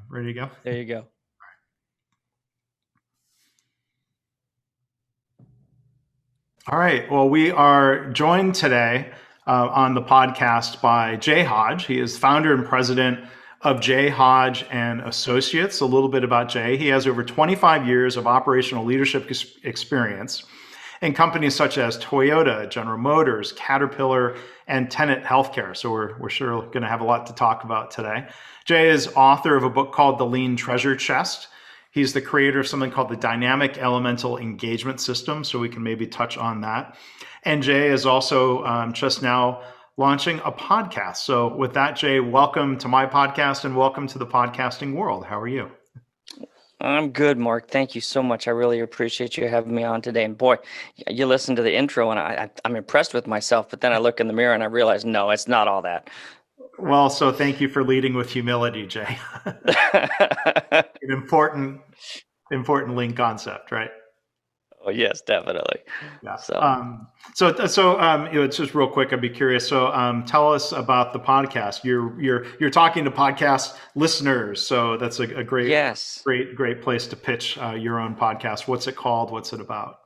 Ready to go? There you go. All right. Well, we are joined today on the podcast by Jay Hodge. He is founder and president of Jay Hodge and Associates. A little bit about Jay. He has over 25 years of operational leadership experience in companies such as Toyota, General Motors, Caterpillar, and Tenet Healthcare. So we're sure going to have a lot to talk about today. Jay is author of a book called The Lean Treasure Chest. He's the creator of something called the Dynamic Elemental Engagement System, so we can maybe touch on that. And Jay is also just now launching a podcast. So with that, Jay, welcome to my podcast and welcome to the podcasting world. How are you? I'm good, Mark. Thank you so much. I really appreciate you having me on today. And boy, you listen to the intro and I'm impressed with myself, but then I look in the mirror and I realize, no, it's not all that. Well, so thank you for leading with humility, Jay. An important lean concept, right? Oh, yes, definitely. Yeah. So, It's just real quick. I'd be curious. So, tell us about the podcast. You're talking to podcast listeners. So that's a great, yes. great place to pitch your own podcast. What's it called? What's it about?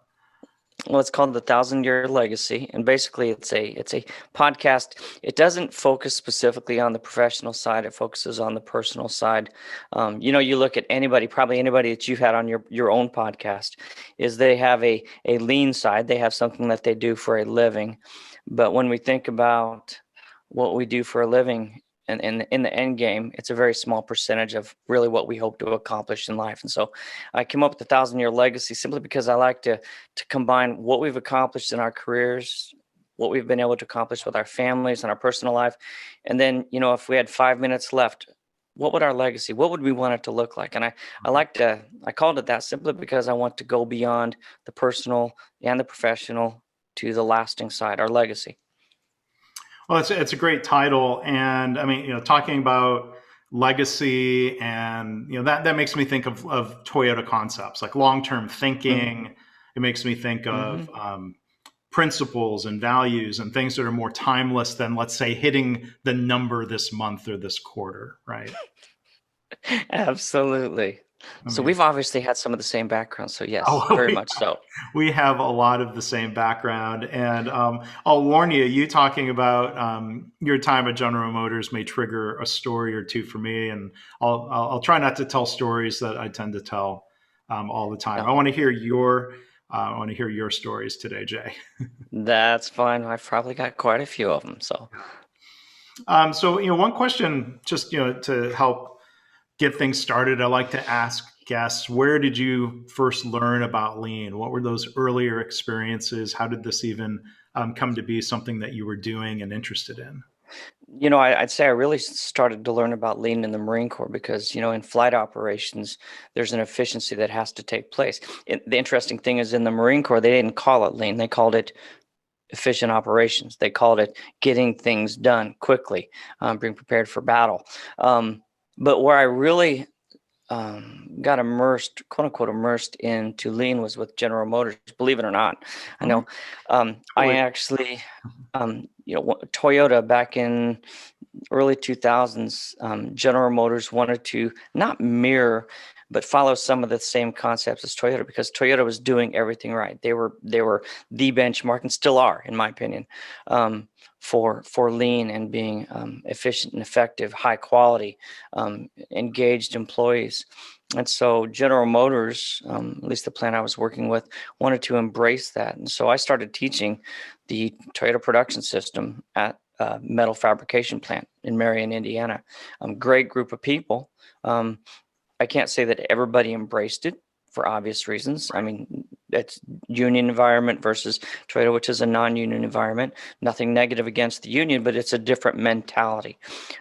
Well, it's called The 1,000-Year Legacy, and basically it's a podcast. It doesn't focus specifically on the professional side. It focuses on the personal side. You look at probably anybody that you've had on your own podcast, is they have a lean side. They have something that they do for a living. But when we think about what we do for a living, and in the end game, it's a very small percentage of really what we hope to accomplish in life. And so I came up with the 1,000-Year Legacy simply because I like to combine what we've accomplished in our careers, what we've been able to accomplish with our families and our personal life. And then, if we had 5 minutes left, what would our legacy, what would we want it to look like? And I called it that simply because I want to go beyond the personal and the professional to the lasting side, our legacy. Well, it's a great title, and I mean, talking about legacy, and that makes me think of Toyota concepts like long-term thinking. Mm-hmm. It makes me think of principles and values and things that are more timeless than, let's say, hitting the number this month or this quarter, right? Absolutely. So we've obviously had some of the same backgrounds. So yes, very much so. We have a lot of the same background. And I'll warn you, you talking about your time at General Motors may trigger a story or two for me. And I'll try not to tell stories that I tend to tell all the time. No. I want to hear your stories today, Jay. That's fine. I've probably got quite a few of them. So, one question just, to help get things started, I like to ask guests, where did you first learn about lean? What were those earlier experiences? How did this even come to be something that you were doing and interested in? I'd say I really started to learn about lean in the Marine Corps because, in flight operations, there's an efficiency that has to take place. The interesting thing is in the Marine Corps, they didn't call it lean. They called it efficient operations. They called it getting things done quickly, being prepared for battle. But where I really got immersed, quote unquote, immersed into lean was with General Motors. Believe it or not, I know. I actually, Toyota back in early 2000s, General Motors wanted to not mirror, but follow some of the same concepts as Toyota because Toyota was doing everything right. They were the benchmark and still are, in my opinion, for lean and being efficient and effective, high quality, engaged employees. And so General Motors, at least the plant I was working with, wanted to embrace that. And so I started teaching the Toyota production system at a metal fabrication plant in Marion, Indiana. Great group of people. I can't say that everybody embraced it for obvious reasons. I mean, it's union environment versus Toyota, which is a non-union environment. Nothing negative against the union, but it's a different mentality.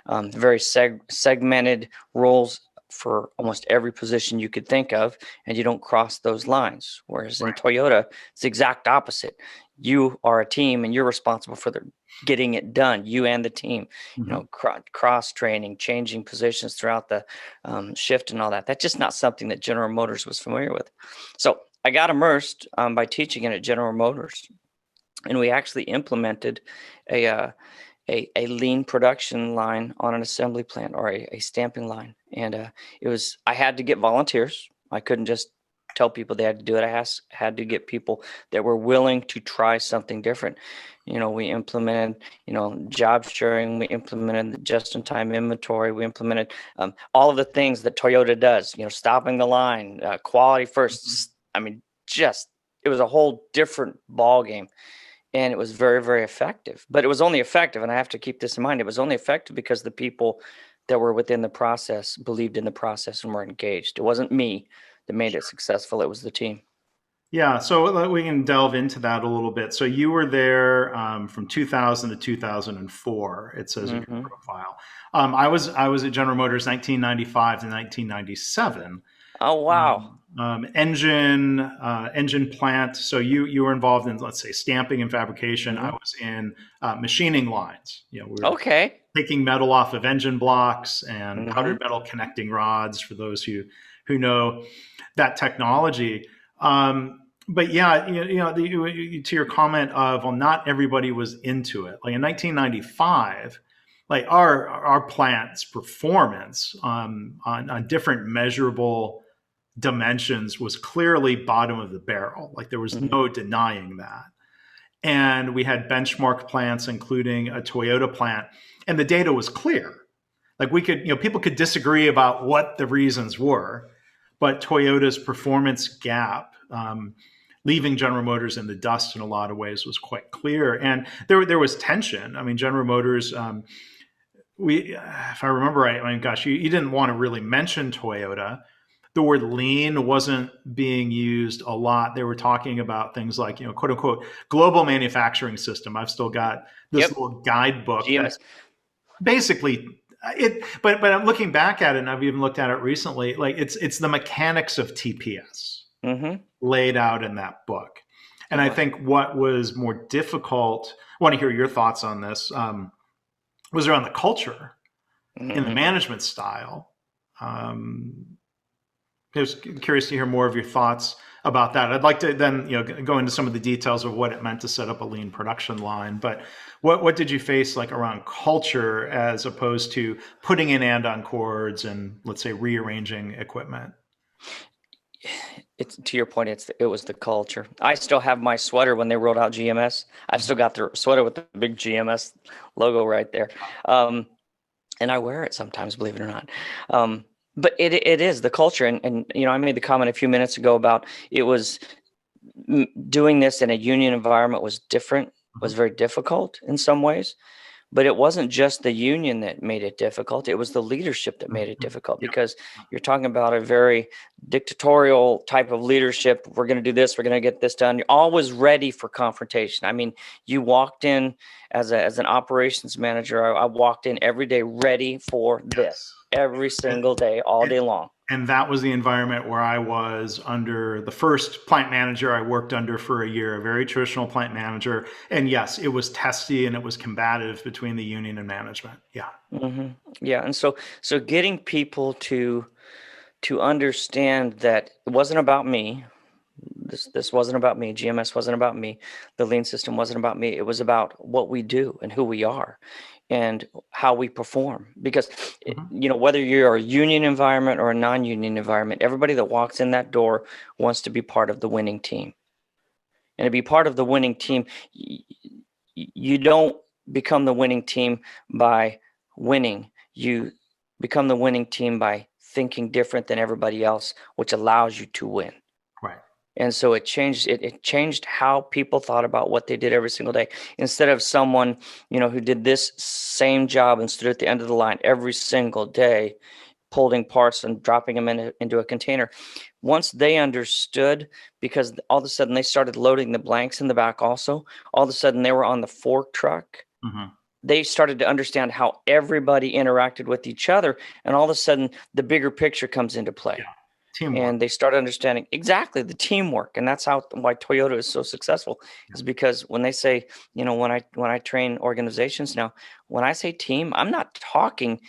Very segmented roles for almost every position you could think of, and you don't cross those lines. Whereas in Toyota, it's the exact opposite. You are a team, and you're responsible for getting it done. You and the team, cross training, changing positions throughout the shift, and all that. That's just not something that General Motors was familiar with. So I got immersed by teaching it at General Motors, and we actually implemented a a lean production line on an assembly plant or a stamping line. And I had to get volunteers. I couldn't just tell people they had to do it. Had to get people that were willing to try something different. We implemented, job sharing. We implemented the just-in-time inventory. We implemented all of the things that Toyota does, stopping the line, quality first. I mean, it was a whole different ball game. And it was very, very effective. But it was only effective, and I have to keep this in mind, it was only effective because the people that were within the process believed in the process and were engaged. It wasn't me that made it successful. It was the team. Yeah, so we can delve into that a little bit. So you were there from 2000 to 2004. It says in your Hmm. profile. I was at General Motors 1995 to 1997. Oh, wow. Engine plant. So you were involved in, let's say, stamping and fabrication. I Hmm. was in machining lines. We were Okay. taking metal off of engine blocks and Hmm. powdered metal connecting rods. For those who know that technology. But yeah, to your comment of, well, not everybody was into it. Like in 1995, like our plant's performance on different measurable dimensions was clearly bottom of the barrel. Like there was Hmm. no denying that. And we had benchmark plants, including a Toyota plant, and the data was clear. Like people could disagree about what the reasons were, but Toyota's performance gap, leaving General Motors in the dust in a lot of ways, was quite clear. And there was tension. I mean, General Motors, if I remember right, I mean, gosh, you didn't want to really mention Toyota. The word lean wasn't being used a lot. They were talking about things like, quote unquote, global manufacturing system. I've still got this Yep. little guidebook that GMS. basically but I'm looking back at it, and I've even looked at it recently. Like it's the mechanics of TPS Hmm. laid out in that book. And It I was. think what was more difficult, I want to hear your thoughts on this, was around the culture in the Hmm. management style. I was curious to hear more of your thoughts about that. I'd like to then go into some of the details of what it meant to set up a lean production line. But what did you face like around culture as opposed to putting in andon cords and, let's say, rearranging equipment? It's to your point. It was the culture. I still have my sweater when they rolled out GMS. I've still got the sweater with the big GMS logo right there. Um, and I wear it sometimes, believe it or not. But it is the culture, and I made the comment a few minutes ago about it was doing this in a union environment was different, was Mhm. very difficult in some ways. But it wasn't just the union that made it difficult. It was the leadership that made it Mhm. difficult Yeah. because you're talking about a very dictatorial type of leadership. We're going to do this. We're going to get this done. You're always ready for confrontation. I mean, you walked in as an operations manager. I walked in every day ready for this Yes. every And, single day, all day long. and that was the environment where I was under the first plant manager I worked under for a year, a very traditional plant manager. And yes, it was testy and it was combative between the union and management. Yeah. Hmm. Yeah, and so getting people to understand that it wasn't about me. This wasn't about me. GMS wasn't about me. The lean system wasn't about me. It was about what we do and who we are and how we perform. Because Mhm. whether you're a union environment or a non-union environment, everybody that walks in that door wants to be part of the winning team. And to be part of the winning team, you don't become the winning team by winning. You become the winning team by thinking different than everybody else, which allows you to win. Right. And so it changed how people thought about what they did every single day. Instead of someone, who did this same job and stood at the end of the line every single day, pulling parts and dropping them into a container. Once they understood, because all of a sudden they started loading the blanks in the back also, all of a sudden they were on the fork truck. Mhm. They started to understand how everybody interacted with each other. And all of a sudden the bigger picture comes into Yeah. play. Teamwork. And they started understanding exactly the teamwork, and that's why Toyota is so successful. Yeah. Is because when they say, when I train organizations now, when I say team, I'm not talking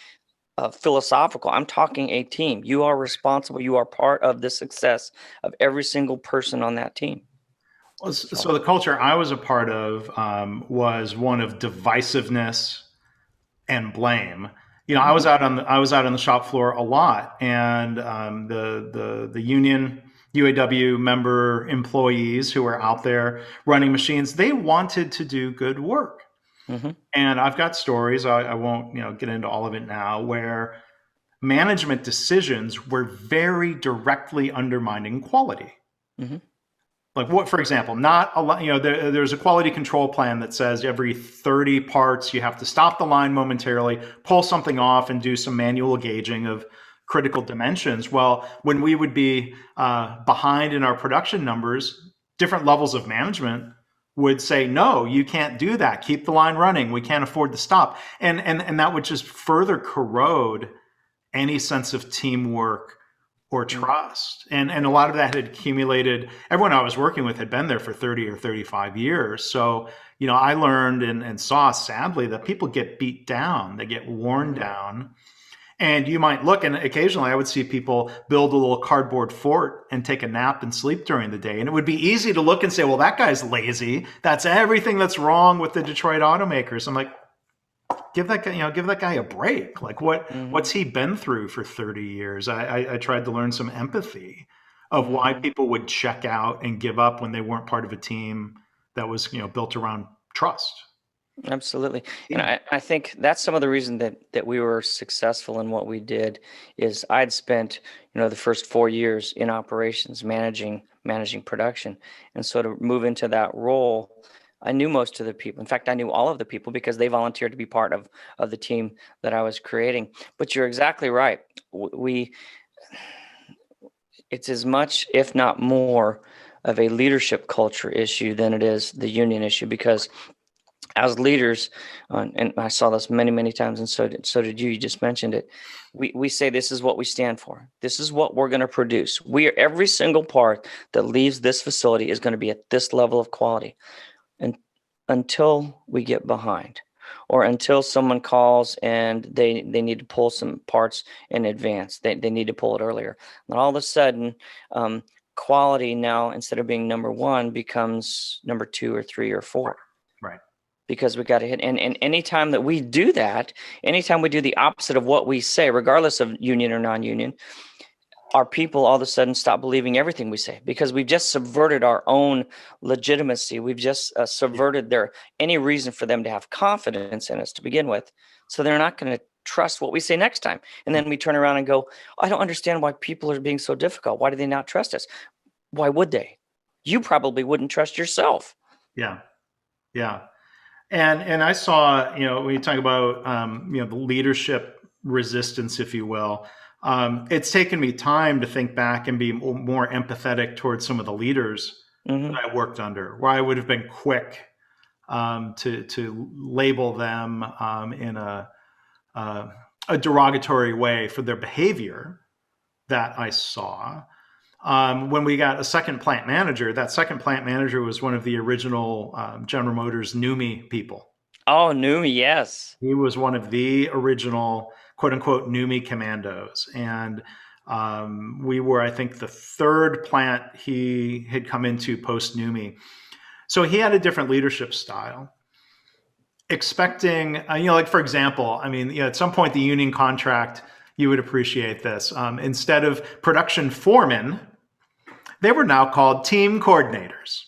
philosophical. I'm talking a team. You are responsible. You are part of the success of every single person on that team. Well, So, so the culture I was a part of was one of divisiveness and blame. I was out on the shop floor a lot, and the union UAW member employees who were out there running machines, they wanted to do good work. Mm-hmm. And I've got stories. I won't get into all of it now, where management decisions were very directly undermining quality. Mm-hmm. Like, what, for example, not a lot, there's a quality control plan that says every 30 parts, you have to stop the line momentarily, pull something off, and do some manual gauging of critical dimensions. Well, when we would be behind in our production numbers, different levels of management would say, no, you can't do that. Keep the line running. We can't afford to stop. And that would just further corrode any sense of teamwork or trust. And a lot of that had accumulated. Everyone I was working with had been there for 30 or 35 years. So, I learned and saw, sadly, that people get beat down, they get worn down. And you might look, and occasionally I would see people build a little cardboard fort and take a nap and sleep during the day. And it would be easy to look and say, well, that guy's lazy. That's everything that's wrong with the Detroit automakers. I'm like, give that guy a break. Like, what's he been through for 30 years? I tried to learn some empathy of why people would check out and give up when they weren't part of a team that was, built around trust. Absolutely. And I think that's some of the reason that we were successful in what we did is I'd spent, the first 4 years in operations managing production. And so to move into that role, I knew most of the people. In fact, I knew all of the people because they volunteered to be part of the team that I was creating. But you're exactly right. It's as much, if not more, of a leadership culture issue than it is the union issue, because as leaders, and I saw this many, many times, and so did you. You just mentioned it. We say this is what we stand for. This is what we're going to produce. Every single part that leaves this facility is going to be at this level of quality, and until we get behind, or until someone calls and they need to pull some parts in advance. They need to pull it earlier. And all of a sudden, quality now, instead of being number one, becomes number 2 or 3 or 4. Right. Because we got to hit. And anytime that we do that, anytime we do the opposite of what we say, regardless of union or non-union, our people all of a sudden stop believing everything we say, because we've just subverted our own legitimacy. We've just subverted any reason for them to have confidence in us to begin with. So they're not going to trust what we say next time. And then we turn around and go, I don't understand why people are being so difficult. Why do they not trust us? Why would they? You probably wouldn't trust yourself. Yeah. Yeah. And I saw, when you talk about, the leadership resistance, if you will, it's taken me time to think back and be more empathetic towards some of the leaders that I worked under, where I would have been quick to label them in a derogatory way for their behavior that I saw. When we got a second plant manager, that second plant manager was one of the original General Motors NUMMI people. Oh, NUMMI, yes. He was one of the original, quote unquote, NUMMI commandos. And we were, I think, the third plant he had come into post NUMMI. So he had a different leadership style. Expecting, like, for example, at some point the union contract, you would appreciate this. Instead of production foremen, they were now called team coordinators.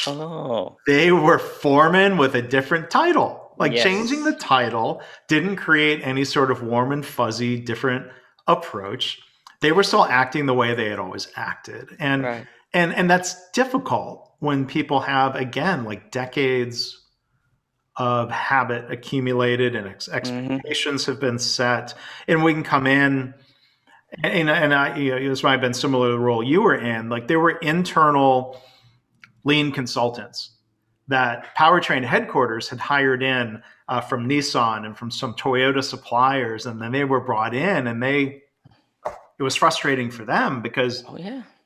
Oh. They were foremen with a different title. Like, yes. Changing the title didn't create any sort of warm and fuzzy different approach. They were still acting the way they had always acted. And right. and that's difficult when people have, again, like decades of habit accumulated and expectations have been set, and we can come in and this might have been similar to the role you were in. Like, there were internal lean consultants that Powertrain headquarters had hired in from Nissan and from some Toyota suppliers, and then they were brought in, and it was frustrating for them because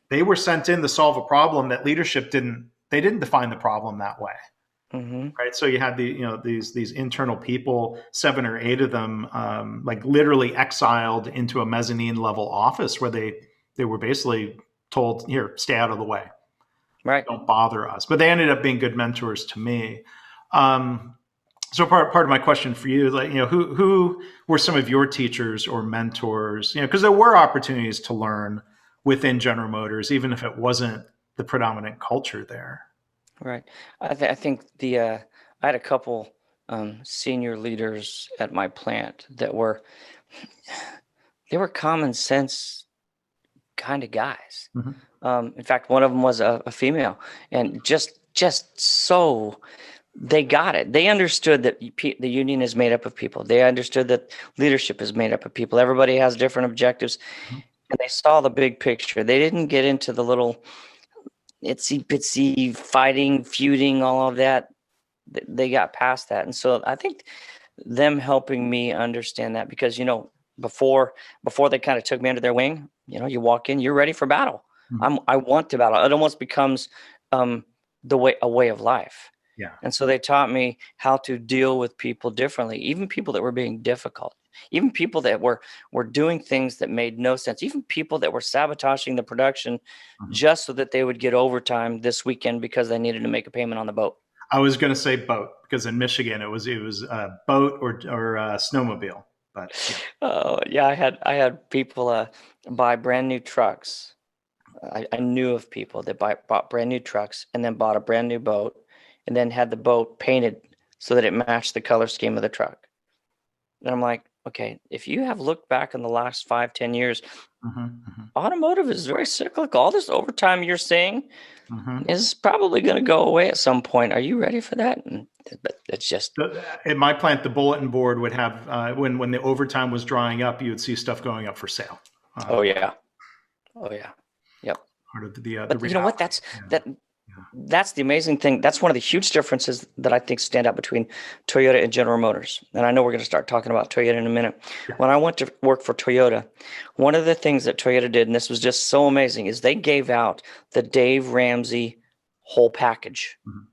they were sent in to solve a problem that leadership didn't define the problem that way. Right. So you had these internal people, 7 or 8 of them, like literally exiled into a mezzanine level office where they were basically told, here, stay out of the way. Right. Don't bother us. But they ended up being good mentors to me. So part of my question for you, like, who were some of your teachers or mentors? Because there were opportunities to learn within General Motors, even if it wasn't the predominant culture there. Right. I think I had a couple senior leaders at my plant that they were common sense kind of guys. Hmm. In fact, one of them was a female, and just so they got it. They understood that the union is made up of people. They understood that leadership is made up of people. Everybody has different objectives, and they saw the big picture. They didn't get into the little itsy bitsy fighting, feuding, all of that. They got past that, and so I think them helping me understand that, because before they kind of took me under their wing, you walk in, you're ready for battle. Hmm. I want to battle. It almost becomes a way of life. Yeah. And so they taught me how to deal with people differently, even people that were being difficult, even people that were doing things that made no sense, even people that were sabotaging the production Hmm. just so that they would get overtime this weekend because they needed to make a payment on the boat. I was going to say boat because in Michigan it was boat or snowmobile, but yeah. Oh yeah, I had people buy brand new trucks. I knew of people that bought brand new trucks and then bought a brand new boat and then had the boat painted so that it matched the color scheme of the truck. And I'm like, okay, if you have looked back in the last 5, 10 years, Hmm. Hmm. automotive is very cyclical. All this overtime you're seeing Hmm. is probably going to go away at some point. Are you ready for that? But it's just, At my plant, the bulletin board would have when the overtime was drying up, you would see stuff going up for sale. oh yeah, oh yeah, yep. Part of the But you know what? reality. Yeah. That that's the amazing thing. That's one of the huge differences that I think stand out between Toyota and General Motors. And I know we're going to start talking about Toyota in a minute. Yeah. When I went to work for Toyota, one of the things that Toyota did, and this was just so amazing, is they gave out the Dave Ramsey whole package, Mhm.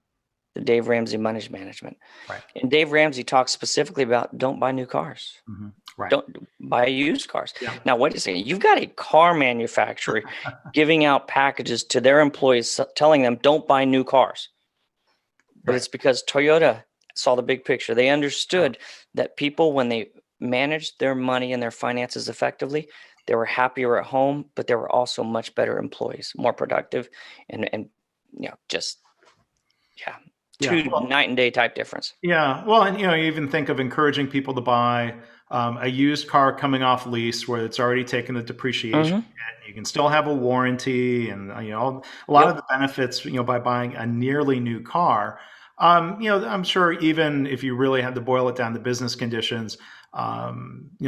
the Dave Ramsey money management. Right. And Dave Ramsey talks specifically about don't buy new cars. Hmm. Right. Don't buy used cars. Yeah. Now, wait a second. You've got a car manufacturer giving out packages to their employees telling them don't buy new cars. But Right. it's because Toyota saw the big picture. They understood that people, when they managed their money and their finances effectively, they were happier at home, but they were also much better employees, more productive, and just yeah, Yeah. two Well, night and day type difference. yeah. Well, and you even think of encouraging people to buy a used car coming off lease where it's already taken the depreciation Mm-hmm. hit. You can still have a warranty, and a lot of Yep. the benefits by buying a nearly new car. I'm sure even if you really had to boil it down to business conditions,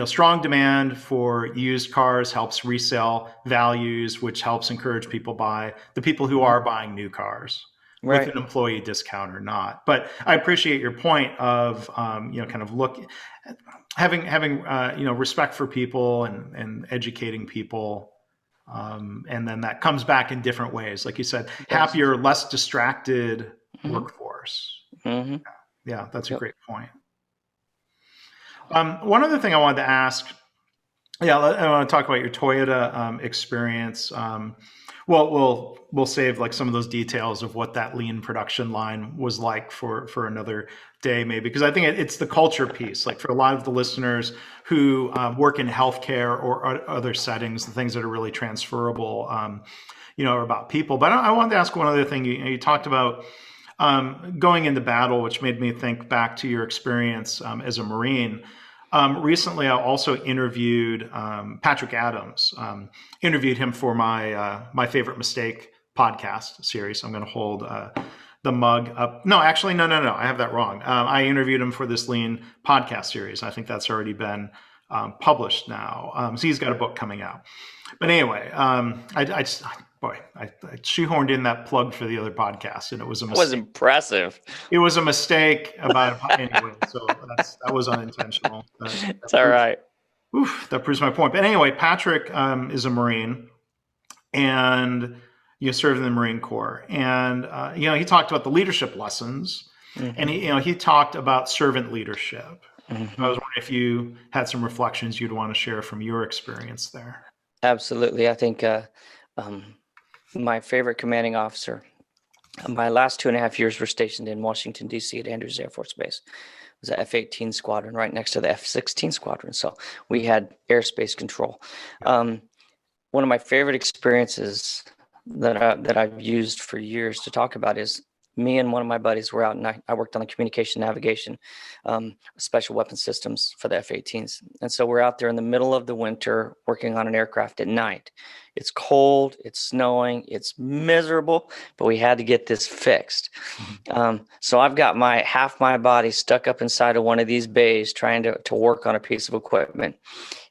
strong demand for used cars helps resale values, which helps encourage people buy the people who are buying new cars with Right. an employee discount or not. But I appreciate your point of kind of having respect for people and educating people, and then that comes back in different ways. Like you said, It does. happier, less distracted Mm-hmm. workforce. Mm-hmm. Yeah, that's a Yep. great point. One other thing I wanted to ask. Yeah, I want to talk about your Toyota experience. Well, we'll save like some of those details of what that lean production line was like for another day, maybe, because I think it's the culture piece. Like for a lot of the listeners who work in healthcare or other settings, the things that are really transferable, are about people. But I wanted to ask one other thing. You talked about going into battle, which made me think back to your experience as a Marine. Recently, I also interviewed Patrick Adams. Interviewed him for my favorite mistake podcast series. I'm going to hold the mug up. No, actually, no. I have that wrong. I interviewed him for this lean podcast series. I think that's already been published now. So he's got a book coming out. But anyway, I shoehorned in that plug for the other podcast, and it was a That was mistake. impressive. It was a mistake anyway. So that was unintentional. It's all right. That proves my point. But anyway, Patrick is a Marine, and you served in the Marine Corps, and he talked about the leadership lessons, and he talked about servant leadership. I was wondering if you had some reflections you'd want to share from your experience there. Absolutely. I think my favorite commanding officer, my last 2.5 years were stationed in Washington, D.C. at Andrews Air Force Base. was a F-18 squadron right next to the F-16 squadron. So we had airspace control. One of my favorite experiences that I've used for years to talk about is me and one of my buddies were out, and I worked on the communication navigation, special weapon systems for the F-18s. And so we're out there in the middle of the winter working on an aircraft at night. It's cold, it's snowing, it's miserable, but we had to get this fixed. So I've got half my body stuck up inside of one of these bays trying to work on a piece of equipment.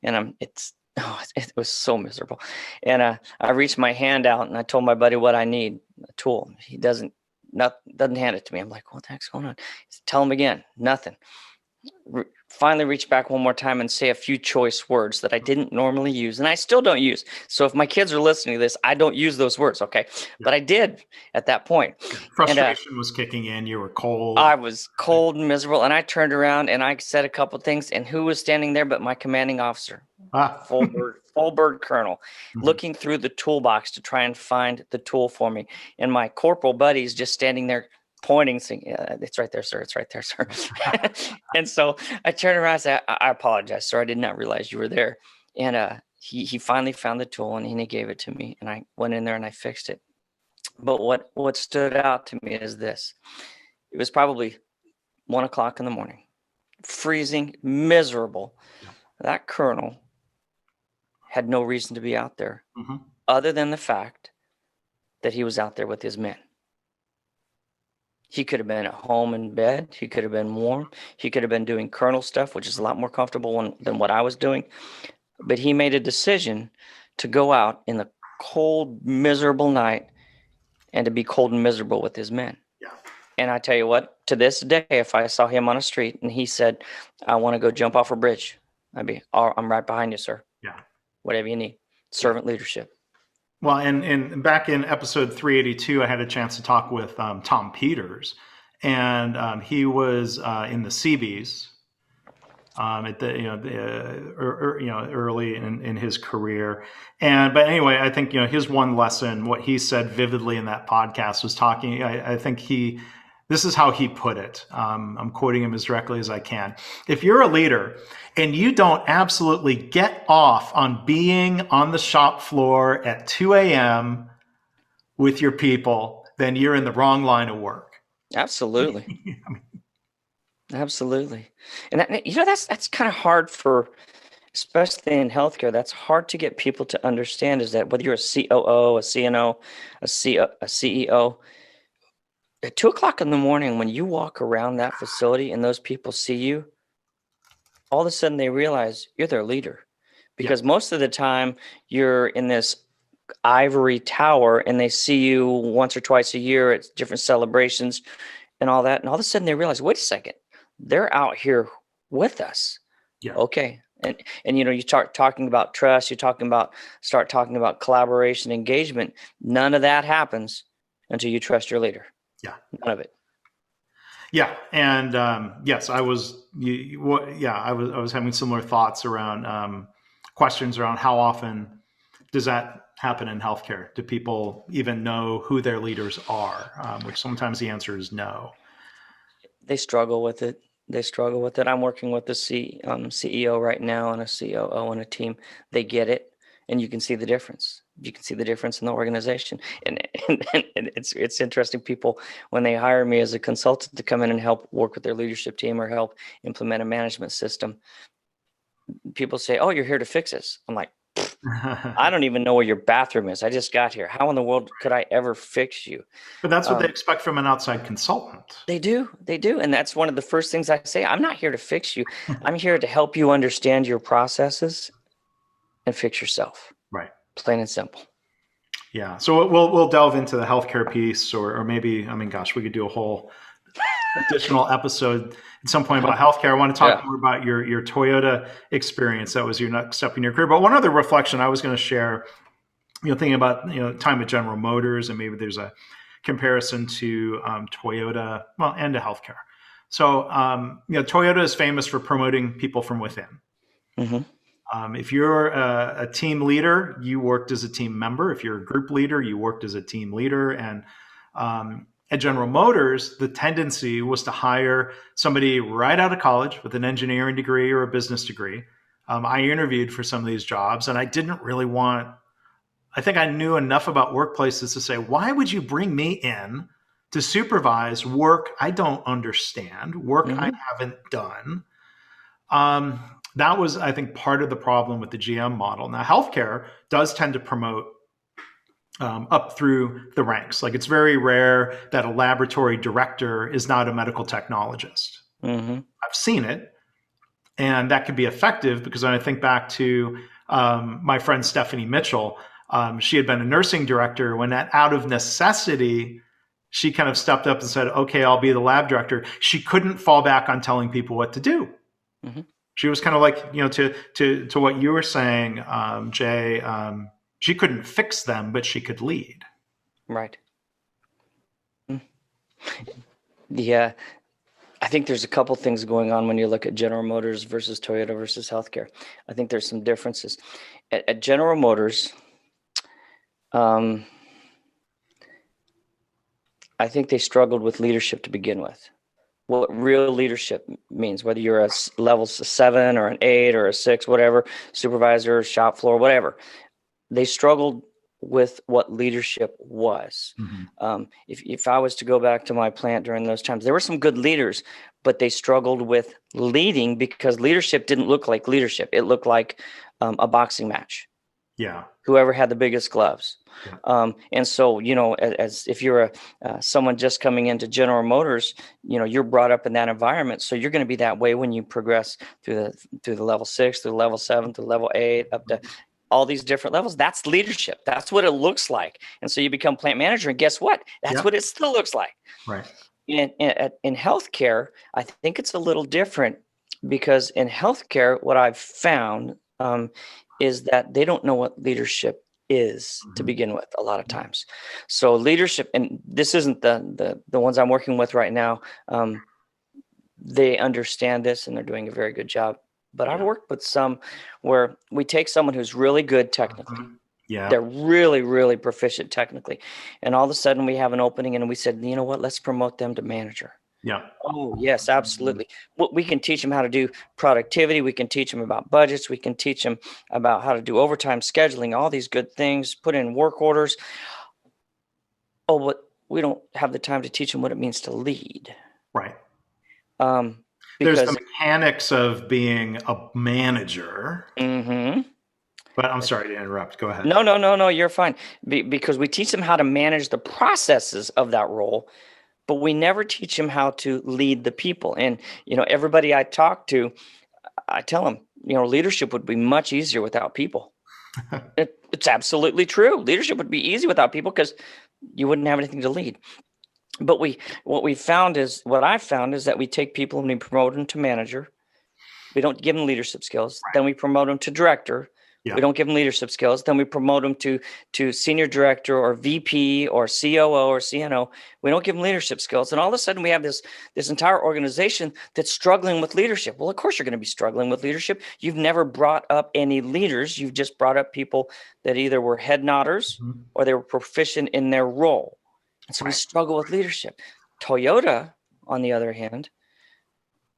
And it was so miserable. And I reached my hand out and I told my buddy what I need, a tool. He doesn't hand it to me. I'm like, what the heck's going on? Tell him again, nothing. Finally reach back one more time and say a few choice words that I didn't normally use, and I still don't use. So if my kids are listening to this, I don't use those words, okay? But I did at that point. Frustration was kicking in. You were cold. I was cold and miserable, and I turned around and I said a couple things, and who was standing there but my commanding officer, full bird colonel, looking through the toolbox to try and find the tool for me. And my corporal buddy's just standing there pointing, saying, yeah, it's right there, sir. It's right there, sir. And so I turned around and said, I apologize, sir. I did not realize you were there. And he finally found the tool and he gave it to me. And I went in there and I fixed it. But what stood out to me is this. It was probably 1 o'clock in the morning, freezing, miserable. That colonel had no reason to be out there other than the fact that he was out there with his men. He could have been at home in bed. He could have been warm. He could have been doing colonel stuff, which is a lot more comfortable than what I was doing. But he made a decision to go out in the cold, miserable night and to be cold and miserable with his men. Yeah. And I tell you what, to this day, if I saw him on a street and he said, I want to go jump off a bridge, I'd be, oh, I'm right behind you, sir. Yeah. Whatever you need. Servant leadership. Well, and back in episode 382, I had a chance to talk with Tom Peters, and he was in the Seabees at the early in his career. But anyway, I think his one lesson, what he said vividly in that podcast was talking. I think this is how he put it. I'm quoting him as directly as I can. If you're a leader and you don't absolutely get off on being on the shop floor at 2 a.m. with your people, then you're in the wrong line of work. Absolutely. Absolutely. And that's kind of hard for, especially in healthcare, that's hard to get people to understand, is that whether you're a COO, a CNO, a CEO, at 2 o'clock in the morning, when you walk around that facility and those people see you, all of a sudden they realize you're their leader. Because most of the time you're in this ivory tower and they see you once or twice a year at different celebrations and all that. And all of a sudden they realize, wait a second, they're out here with us. Yeah. Okay. And you start talking about trust, start talking about collaboration, engagement. None of that happens until you trust your leader. Yeah. None of it. Yeah. And yes, I was having similar thoughts around questions around how often does that happen in healthcare? Do people even know who their leaders are? Which sometimes the answer is no. They struggle with it. I'm working with the CEO right now and a COO and a team. They get it, and you can see the difference. You can see the difference in the organization. And it's interesting. People, when they hire me as a consultant to come in and help work with their leadership team or help implement a management system, people say, oh, you're here to fix this. I'm like, I don't even know where your bathroom is. I just got here. How in the world could I ever fix you? But that's what they expect from an outside consultant. They do. And that's one of the first things I say. I'm not here to fix you. I'm here to help you understand your processes and fix yourself. Right. Plain and simple. Yeah. So we'll delve into the healthcare piece, or maybe, we could do a whole additional episode at some point about healthcare. I want to talk more about your Toyota experience. That was your next step in your career. But one other reflection I was going to share, thinking about, time at General Motors, and maybe there's a comparison to Toyota, and to healthcare. So, Toyota is famous for promoting people from within. Mm-hmm. If you're a team leader, you worked as a team member. If you're a group leader, you worked as a team leader. And At General Motors, the tendency was to hire somebody right out of college with an engineering degree or a business degree. I interviewed for some of these jobs, and I didn't really want, I think I knew enough about workplaces to say, why would you bring me in to supervise work I don't understand, work I haven't done? That was, I think, part of the problem with the GM model. Now, healthcare does tend to promote up through the ranks. Like, it's very rare that a laboratory director is not a medical technologist. I've seen it, and that can be effective because when I think back to my friend Stephanie Mitchell, she had been a nursing director when that out of necessity, she kind of stepped up and said, okay, I'll be the lab director. She couldn't fall back on telling people what to do. She was kind of like, you know, to what you were saying, Jay, she couldn't fix them, but she could lead. Right. Yeah. I think there's a couple things going on when you look at General Motors versus Toyota versus healthcare. I think there's some differences. At General Motors, I think they struggled with leadership to begin with. What real leadership means, whether you're a level 7 or an 8 or a 6, whatever, supervisor, shop floor, whatever. They struggled with what leadership was. If I was to go back to my plant during those times, there were some good leaders, but they struggled with leading because leadership didn't look like leadership. It looked like a boxing match. Yeah. Whoever had the biggest gloves. And so, you know, as if you're someone just coming into General Motors, you know, you're brought up in that environment. So you're going to be that way when you progress through the level 6, through level 7, through level 8, up to all these different levels. That's leadership. That's what it looks like. And so you become plant manager, and guess what? That's what it still looks like. Right. In healthcare, I think it's a little different because in healthcare, what I've found is that they don't know what leadership is to begin with a lot of times. So leadership, and this isn't the ones I'm working with right now, they understand this and they're doing a very good job. But I've worked with some where we take someone who's really good technically. They're really, really proficient technically. And all of a sudden we have an opening and we said, you know what, let's promote them to manager. Oh, yes, absolutely. We can teach them how to do productivity. We can teach them about budgets. We can teach them about how to do overtime scheduling, all these good things, put in work orders. Oh, but we don't have the time to teach them what it means to lead. Right. Because there's the mechanics of being a manager. But I'm sorry to interrupt. Go ahead. No, you're fine. Because we teach them how to manage the processes of that role, but we never teach them how to lead the people. And, you know, everybody I talk to, I tell them, you know, leadership would be much easier without people. It's absolutely true. Leadership would be easy without people because you wouldn't have anything to lead. But what I found is that we take people and we promote them to manager. We don't give them leadership skills. Then we promote them to director. We don't give them leadership skills. Then we promote them to senior director or VP or COO or CNO. We don't give them leadership skills. And all of a sudden we have this entire organization that's struggling with leadership. Well, of course you're going to be struggling with leadership. You've never brought up any leaders. You've just brought up people that either were head nodders or they were proficient in their role. And so we struggle with leadership. Toyota, on the other hand,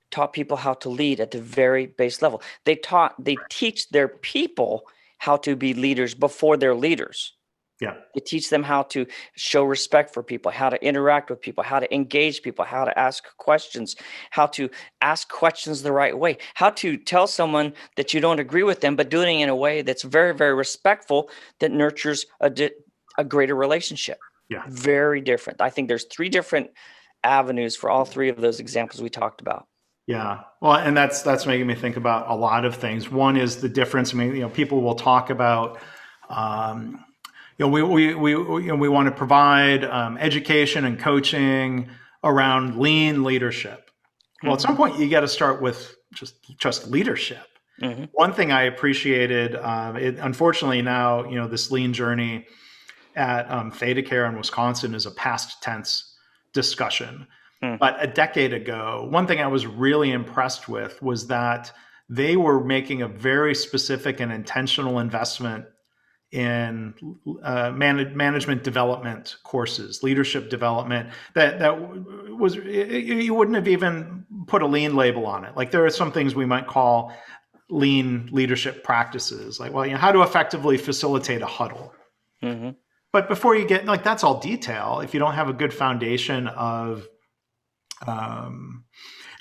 taught people how to lead at the very base level. They teach their people how to be leaders before they're leaders. They teach them how to show respect for people, how to interact with people, how to engage people, how to ask questions, how to ask questions the right way, how to tell someone that you don't agree with them, but doing it in a way that's very, very respectful, that nurtures a greater relationship. Very different. I think there's 3 different avenues for all 3 of those examples we talked about. Yeah. Well, and that's making me think about a lot of things. One is the difference. I mean, you know, people will talk about, you know, we want to provide education and coaching around lean leadership. Well, at some point you got to start with just leadership. One thing I appreciated, unfortunately now, you know, this lean journey at ThedaCare in Wisconsin is a past tense discussion. But a decade ago, one thing I was really impressed with was that they were making a very specific and intentional investment in management development courses, leadership development, that was, you wouldn't have even put a lean label on it. Like there are some things we might call lean leadership practices, like, well, how to effectively facilitate a huddle. Mm-hmm. But before you get, like, that's all detail. If you don't have a good foundation of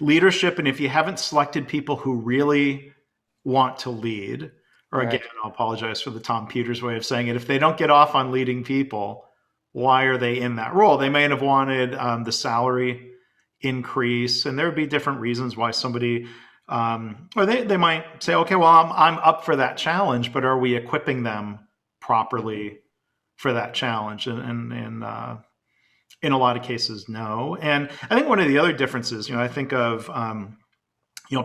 leadership, and if you haven't selected people who really want to lead, or again, I'll apologize for the Tom Peters way of saying it, if they don't get off on leading people, why are they in that role? They may have wanted the salary increase, and there would be different reasons why somebody, or they might say, okay, well, I'm up for that challenge, but are we equipping them properly for that challenge? And in a lot of cases, no. And I think one of the other differences, I think of,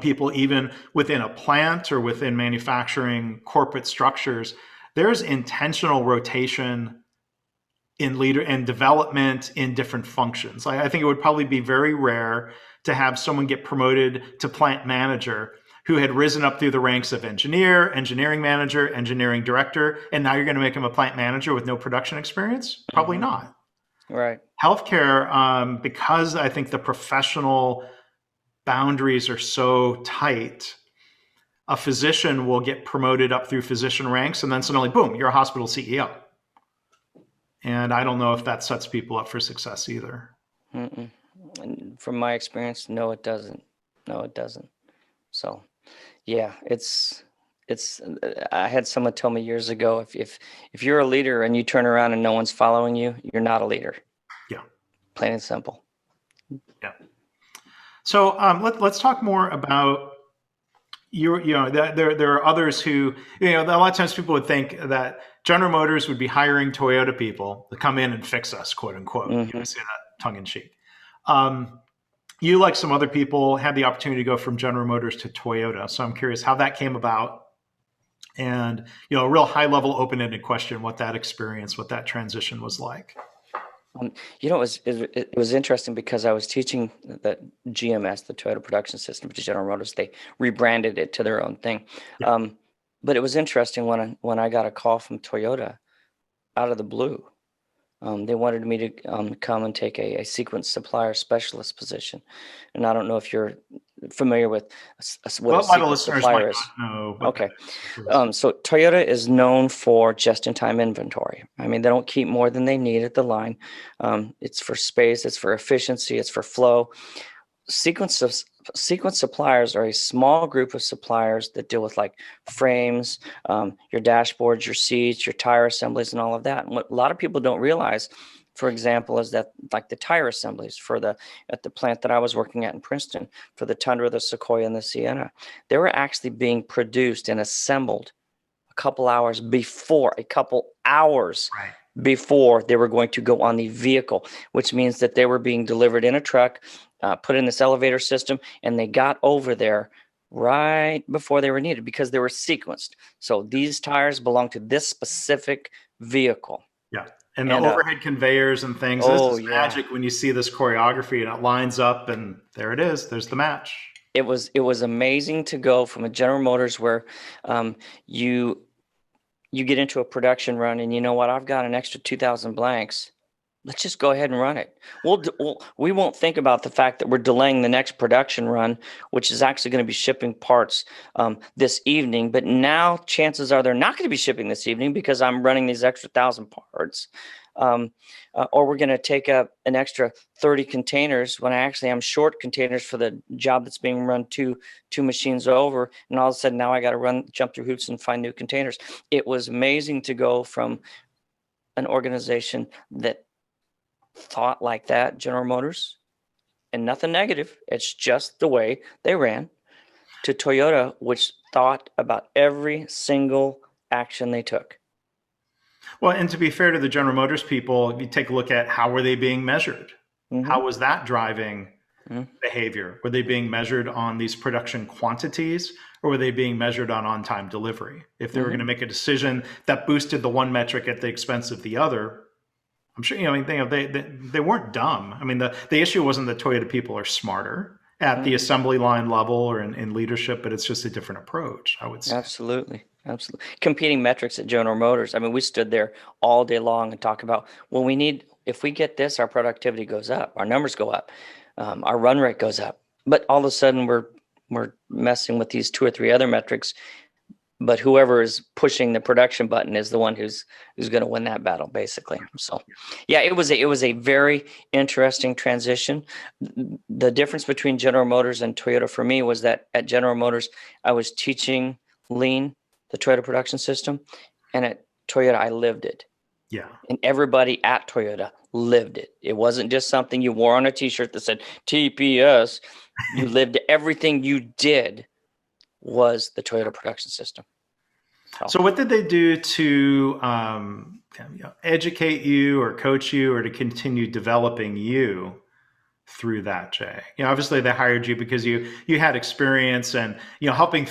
people even within a plant or within manufacturing corporate structures, there's intentional rotation in leader and development in different functions. I think it would probably be very rare to have someone get promoted to plant manager who had risen up through the ranks of engineer, engineering manager, engineering director, and now you're going to make him a plant manager with no production experience? Probably not. Right. Healthcare, because I think the professional boundaries are so tight, a physician will get promoted up through physician ranks, and then suddenly, boom, you're a hospital CEO. And I don't know if that sets people up for success either. Mm-mm. And from my experience, no, it doesn't. No, it doesn't. So, yeah, it's. I had someone tell me years ago, if you're a leader and you turn around and no one's following you, you're not a leader. Yeah. Plain and simple. Yeah. So let's talk more about there are others who, a lot of times people would think that General Motors would be hiring Toyota people to come in and fix us, quote unquote. Mm-hmm. You say that tongue in cheek. You, like some other people, had the opportunity to go from General Motors to Toyota. So I'm curious how that came about, and a real high level open-ended question, what that experience, what that transition was like. It was interesting because I was teaching the GMS, the Toyota Production System, to General Motors. They rebranded it to their own thing. Yeah. But it was interesting when I got a call from Toyota out of the blue. They wanted me to come and take a sequence supplier specialist position. And I don't know if you're familiar with what a sequence supplier is. Okay. So Toyota is known for just-in-time inventory. I mean, they don't keep more than they need at the line. It's for space, it's for efficiency, it's for flow. Sequence suppliers are a small group of suppliers that deal with like frames, your dashboards, your seats, your tire assemblies, and all of that. And what a lot of people don't realize, for example, is that like the tire assemblies at the plant that I was working at in Princeton for the Tundra, the Sequoia, and the Sienna, they were actually being produced and assembled a couple hours before they were going to go on the vehicle, which means that they were being delivered in a truck, put in this elevator system, and they got over there right before they were needed because they were sequenced. So these tires belong to this specific vehicle. Yeah. And the overhead conveyors and things. This is magic when you see this choreography and it lines up, and there it is. There's the match. It was amazing to go from a General Motors where you get into a production run and you know what, I've got an extra 2,000 blanks. Let's just go ahead and run it. We won't think about the fact that we're delaying the next production run, which is actually going to be shipping parts this evening. But now chances are they're not going to be shipping this evening because I'm running these extra 1,000 parts. Or we're going to take up an extra 30 containers when I actually am short containers for the job that's being run two machines over. And all of a sudden now I got to jump through hoops and find new containers. It was amazing to go from an organization that thought like that, General Motors, and nothing negative, it's just the way they ran, to Toyota, which thought about every single action they took. Well, and to be fair to the General Motors people, if you take a look at how were they being measured? Mm-hmm. How was that driving behavior? Were they being measured on these production quantities, or were they being measured on on-time delivery? If they were going to make a decision that boosted the one metric at the expense of the other, I'm sure, they weren't dumb. I mean, the issue wasn't that Toyota people are smarter at the assembly line level or in leadership, but it's just a different approach, I would say. Absolutely. Absolutely. Competing metrics at General Motors. I mean, we stood there all day long and talked about, well, if we get this, our productivity goes up, our numbers go up, our run rate goes up. But all of a sudden, we're messing with these two or three other metrics. But whoever is pushing the production button is the one who's going to win that battle, basically. So, yeah, it was a very interesting transition. The difference between General Motors and Toyota for me was that at General Motors, I was teaching Lean, the Toyota production system, and at Toyota, I lived it. Yeah. And everybody at Toyota lived it. It wasn't just something you wore on a T-shirt that said TPS. You lived it. Everything you did was the Toyota production system. So what did they do to educate you or coach you or to continue developing you through that, Jay? Obviously they hired you because you had experience and, helping,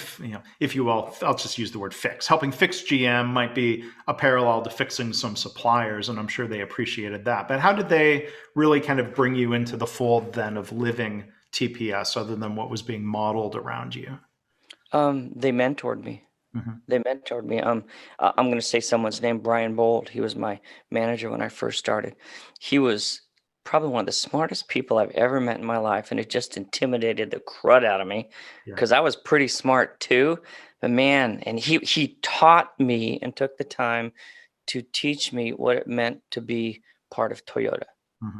if you will, I'll just use the word fix. Helping fix GM might be a parallel to fixing some suppliers, and I'm sure they appreciated that. But how did they really kind of bring you into the fold then of living TPS other than what was being modeled around you? They mentored me. Mm-hmm. They mentored me. I'm going to say someone's name, Brian Bold. He was my manager when I first started. He was probably one of the smartest people I've ever met in my life, and it just intimidated the crud out of me because I was pretty smart too. But man, and he taught me and took the time to teach me what it meant to be part of Toyota,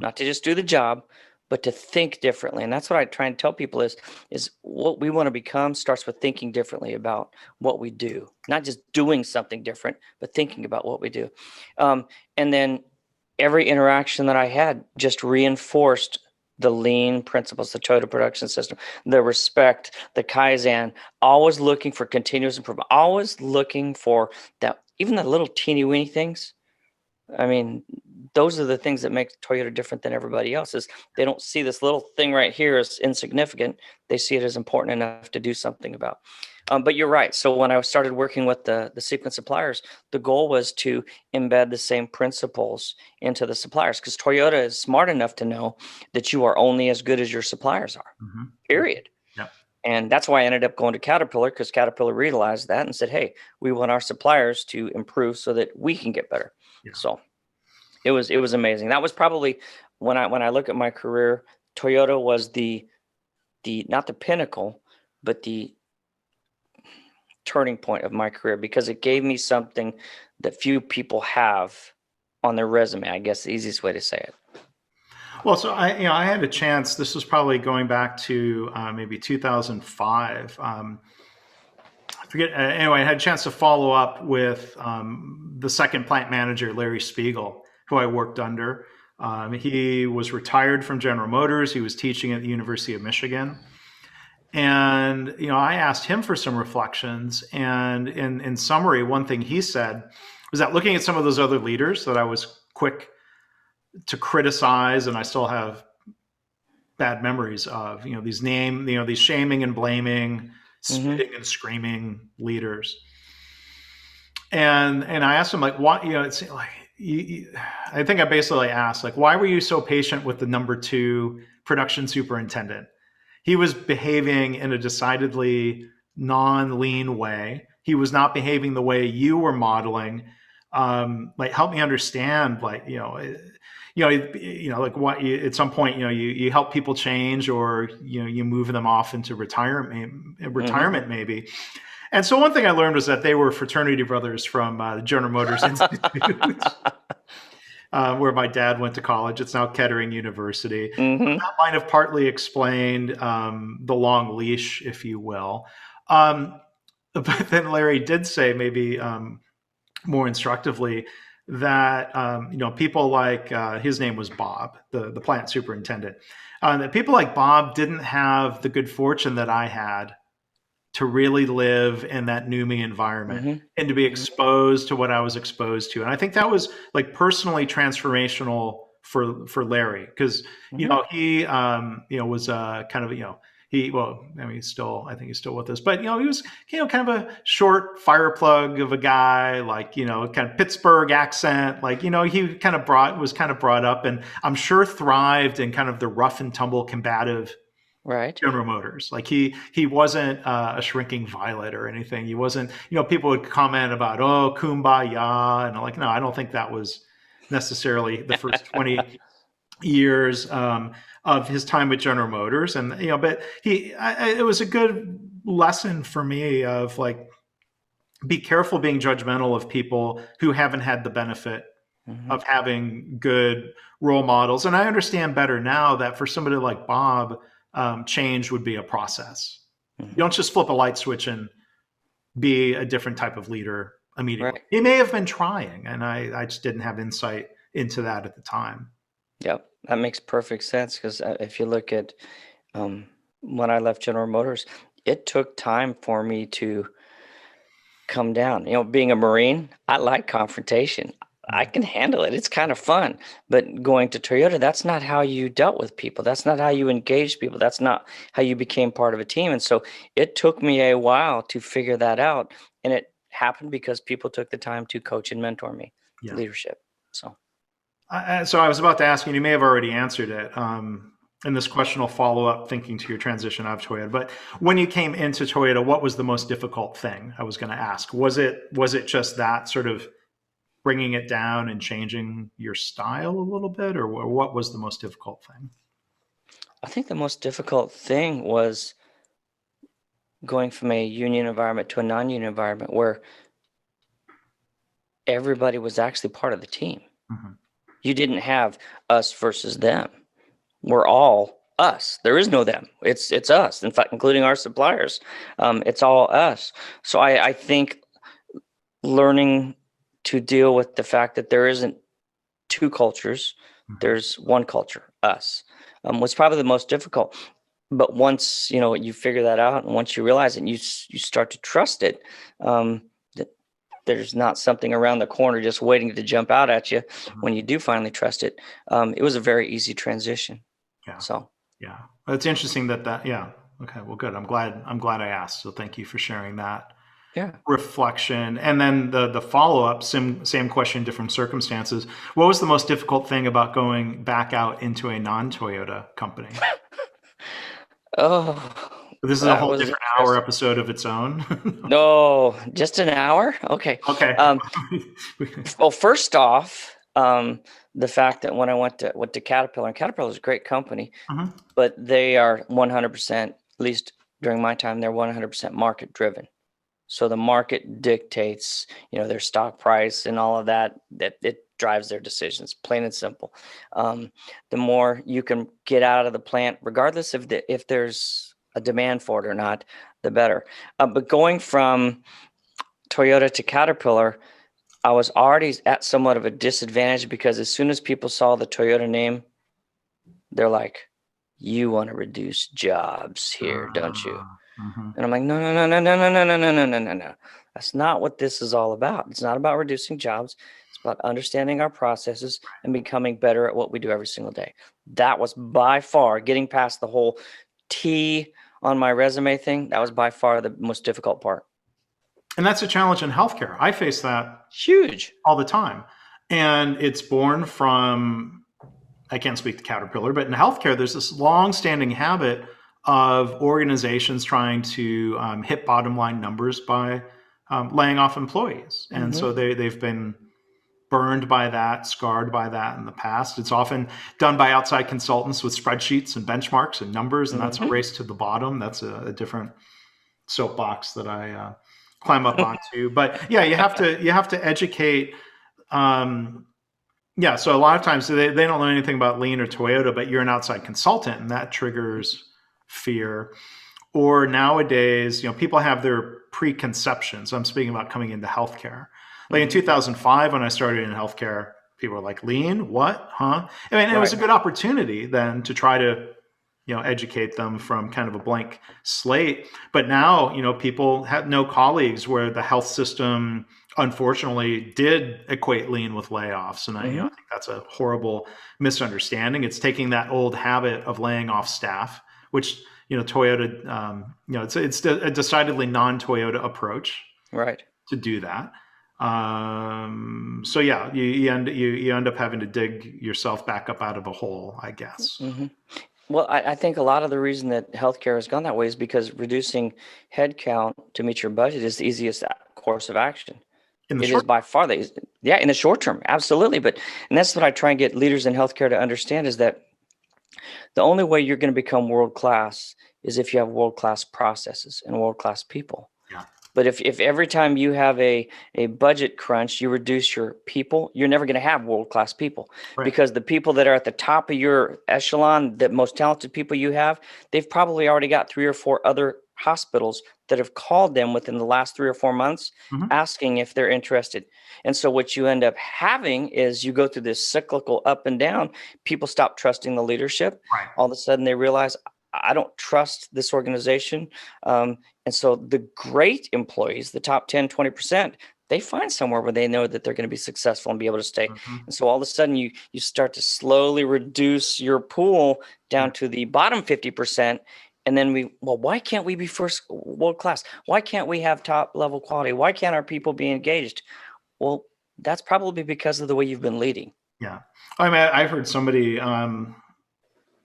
not to just do the job, but to think differently. And that's what I try and tell people is what we want to become starts with thinking differently about what we do, not just doing something different, but thinking about what we do. And then every interaction that I had just reinforced the lean principles, the Toyota production system, the respect, the Kaizen, always looking for continuous improvement, always looking for that, even the little teeny weeny things. I mean, those are the things that make Toyota different than everybody else. Is they don't see this little thing right here as insignificant. They see it as important enough to do something about. But you're right. So when I started working with the sequence suppliers, the goal was to embed the same principles into the suppliers, because Toyota is smart enough to know that you are only as good as your suppliers are, period. Yep. And that's why I ended up going to Caterpillar, because Caterpillar realized that and said, hey, we want our suppliers to improve so that we can get better. Yeah. So it was amazing. That was probably when I look at my career, Toyota was the not the pinnacle, but the turning point of my career, because it gave me something that few people have on their resume. I guess the easiest way to say it. Well, so I had a chance. This was probably going back to maybe 2005. I forget. Anyway, I had a chance to follow up with the second plant manager, Larry Spiegel, who I worked under. He was retired from General Motors. He was teaching at the University of Michigan. And, I asked him for some reflections. And in summary, one thing he said was that looking at some of those other leaders that I was quick to criticize, and I still have bad memories of, these shaming and blaming, spitting and screaming leaders. And I asked him, like, what, it's like, I think I basically asked, like, why were you so patient with the number 2 production superintendent? He was behaving in a decidedly non-lean way. He was not behaving the way you were modeling. Like, help me understand, like, like what at some point, you help people change, or, you move them off into retirement maybe. And so one thing I learned was that they were fraternity brothers from the General Motors Institute, where my dad went to college. It's now Kettering University. That might have partly explained the long leash, if you will. But then Larry did say, maybe more instructively, that people like his name was Bob, the plant superintendent, that people like Bob didn't have the good fortune that I had to really live in that NUMMI environment and to be exposed to what I was exposed to. And I think that was like personally transformational for Larry, because he was kind of I think he's still with us, but he was kind of a short fire plug of a guy, like kind of Pittsburgh accent, like he was kind of brought up, and I'm sure thrived in kind of the rough and tumble combative Right. General Motors. Like he wasn't a shrinking violet or anything. He wasn't, people would comment about, oh, kumbaya. And I'm like, no, I don't think that was necessarily the first 20 years of his time with General Motors. And, but it was a good lesson for me of like, be careful being judgmental of people who haven't had the benefit Hmm. of having good role models. And I understand better now that for somebody like Bob, change would be a process. You Hmm. don't just flip a light switch and be a different type of leader immediately. Right. He may have been trying, and I just didn't have insight into that at the time. Yep. That makes perfect sense because if you look at um, when I left General Motors, it took time for me to come down. Being a Marine, I like confrontation. I can handle it. It's kind of fun. But going to Toyota, that's not how you dealt with people. That's not how you engaged people. That's not how you became part of a team. And so it took me a while to figure that out. And it happened because people took the time to coach and mentor me, Yeah. leadership. So, So I was about to ask you, and you may have already answered it. And this question will follow up thinking to your transition out of Toyota. But when you came into Toyota, what was the most difficult thing? I was going to ask. Was it just that sort of bringing it down and changing your style a little bit, or what was the most difficult thing? I think the most difficult thing was going from a union environment to a non-union environment where everybody was actually part of the team. Mm-hmm. You didn't have us versus them. We're all us. There is no them. It's us. In fact, including our suppliers, it's all us. So I think learning to deal with the fact that there isn't two cultures, Mm-hmm. there's one culture, us, was probably the most difficult. But once you figure that out, and once you realize it, and you start to trust it. That there's not something around the corner just waiting to jump out at you Mm-hmm. when you do finally trust it. It was a very easy transition. Yeah. So, Yeah. It's interesting that. Yeah. Okay. Well, good. I'm glad I asked. So thank you for sharing that yeah. reflection. And then the follow up, same question, different circumstances. What was the most difficult thing about going back out into a non Toyota company? Oh, This is a that whole was different hour interesting. episode of its own. No, just an hour? Okay. Okay. Well, first off, the fact that when I went to Caterpillar, and Caterpillar is a great company, Mhm. but they are 100%, at least during my time, they're 100% market driven. So the market dictates, their stock price and all of that, that it drives their decisions, plain and simple. The more you can get out of the plant, regardless if there's a demand for it or not, the better. But going from Toyota to Caterpillar, I was already at somewhat of a disadvantage because as soon as people saw the Toyota name, they're like, "You want to reduce jobs here, don't you?" Mhm. And I'm like, "No, no, no, no, no, no, no, no, no, no, no, no, no. That's not what this is all about. It's not about reducing jobs. It's about understanding our processes and becoming better at what we do every single day." That was by far getting past the whole T on my resume thing. That was by far the most difficult part. And that's a challenge in healthcare. I face that Huge. all the time. And it's born from, I can't speak to Caterpillar, but in healthcare, there's this long-standing habit of organizations trying to hit bottom line numbers by laying off employees. And Hmm. so they've been burned by that, scarred by that in the past. It's often done by outside consultants with spreadsheets and benchmarks and numbers, and that's a Hmm. race to the bottom. That's a different soapbox that I climb up onto. But yeah, you have to educate. Um, yeah, so a lot of times they don't know anything about Lean or Toyota, but you're an outside consultant, and that triggers fear. Or nowadays, people have their preconceptions. I'm speaking about coming into healthcare. Like in Hmm. 2005, when I started in healthcare, people were like, "Lean? What? Huh?" I mean, it was Right. a good opportunity then to try to educate them from kind of a blank slate. But now, people have no colleagues where the health system unfortunately did equate lean with layoffs. And I Hmm. think that's a horrible misunderstanding. It's taking that old habit of laying off staff, which, Toyota, it's a decidedly non-Toyota approach Right. to do that. So yeah, you end up having to dig yourself back up out of a hole, I guess. Hmm. Well, I think a lot of the reason that healthcare has gone that way is because reducing headcount to meet your budget is the easiest course of action. in the It is short. by far the, yeah, in the short term, absolutely. But, and that's what I try and get leaders in healthcare to understand is that the only way you're going to become world class is if you have world class processes and world class people. Yeah. But if every time you have a budget crunch, you reduce your people, you're never going to have world class people Right. because the people that are at the top of your echelon, the most talented people you have, they've probably already got 3 or 4 other hospitals that have called them within the last 3 or 4 months Hmm. asking if they're interested. And so what you end up having is you go through this cyclical up and down. People stop trusting the leadership. Right. All of a sudden they realize, I don't trust this organization. And so the great employees, the top 10, 20%, they find somewhere where they know that they're going to be successful and be able to stay. Hmm. And so all of a sudden you start to slowly reduce your pool Yeah. down to the bottom 50%. And then why can't we be first world class? Why can't we have top level quality? Why can't our people be engaged? Well, that's probably because of the way you've been leading. Yeah. I mean, I heard somebody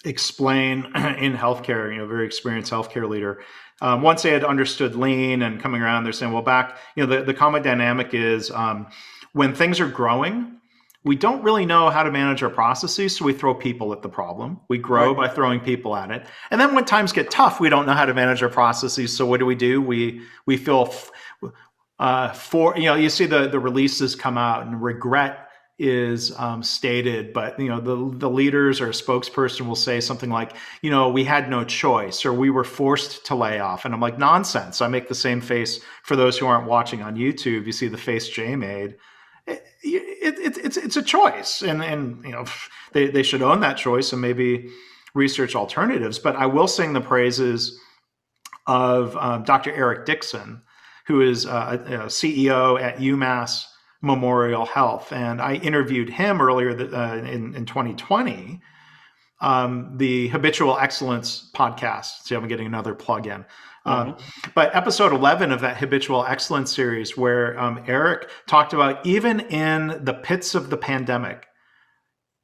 explain in healthcare, very experienced healthcare leader. Once they had understood lean and coming around, they're saying, well, back, the common dynamic is when things are growing, we don't really know how to manage our processes, so we throw people at the problem. We grow Right. by throwing people at it. And then when times get tough, we don't know how to manage our processes. So what do? We feel you see the releases come out and regret is stated, but the leaders or spokesperson will say something like, we had no choice or we were forced to lay off, and I'm like, nonsense. I make the same face for those who aren't watching on YouTube. You see the face Jay made. It's a choice, and they should own that choice and maybe research alternatives. But I will sing the praises of Dr. Eric Dixon, who is a CEO at UMass Memorial Health. And I interviewed him earlier in 2020, the Habitual Excellence podcast. See, I'm getting another plug in. But episode 11 of that Habitual Excellence series, where Eric talked about even in the pits of the pandemic,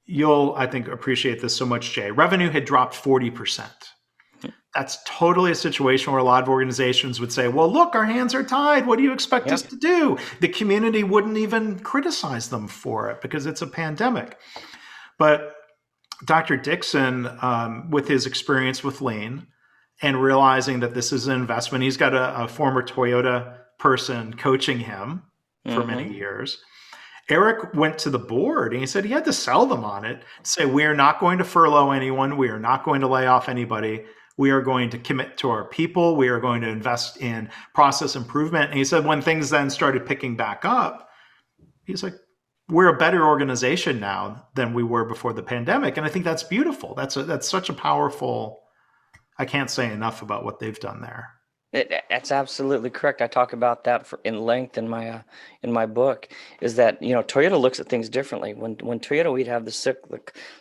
you'll, I think, appreciate this so much, Jay. Revenue had dropped 40%. That's totally a situation where a lot of organizations would say, well, look, our hands are tied. What do you expect us Yep. to do? The community wouldn't even criticize them for it because it's a pandemic. But Dr. Dixon, with his experience with lean and realizing that this is an investment, he's got a former Toyota person coaching him for many years. Eric went to the board and he said he had to sell them on it, say, we are not going to furlough anyone. We are not going to lay off anybody. We are going to commit to our people. We are going to invest in process improvement. And he said when things then started picking back up, he's like, we're a better organization now than we were before the pandemic. And I think that's beautiful. That's such a powerful, I can't say enough about what they've done there. That's absolutely correct. I talk about that in length in my book. Is that Toyota looks at things differently. When Toyota, we'd have the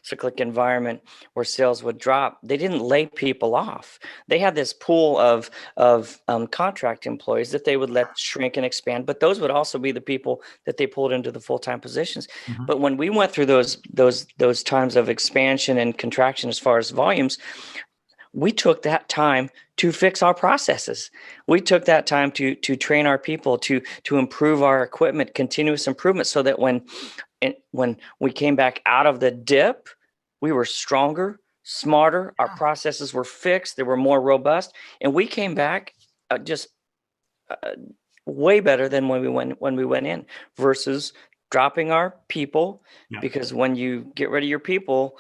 cyclic environment where sales would drop. They didn't lay people off. They had this pool of contract employees that they would let shrink and expand. But those would also be the people that they pulled into the full-time positions. Mm-hmm. But when we went through those times of expansion and contraction as far as volumes, we took that time to fix our processes. We took that time to train our people, to improve our equipment, continuous improvement, so that when we came back out of the dip, we were stronger, smarter. Our processes were fixed. They were more robust, and we came back just way better than when we went in. Versus dropping our people, because when you get rid of your people,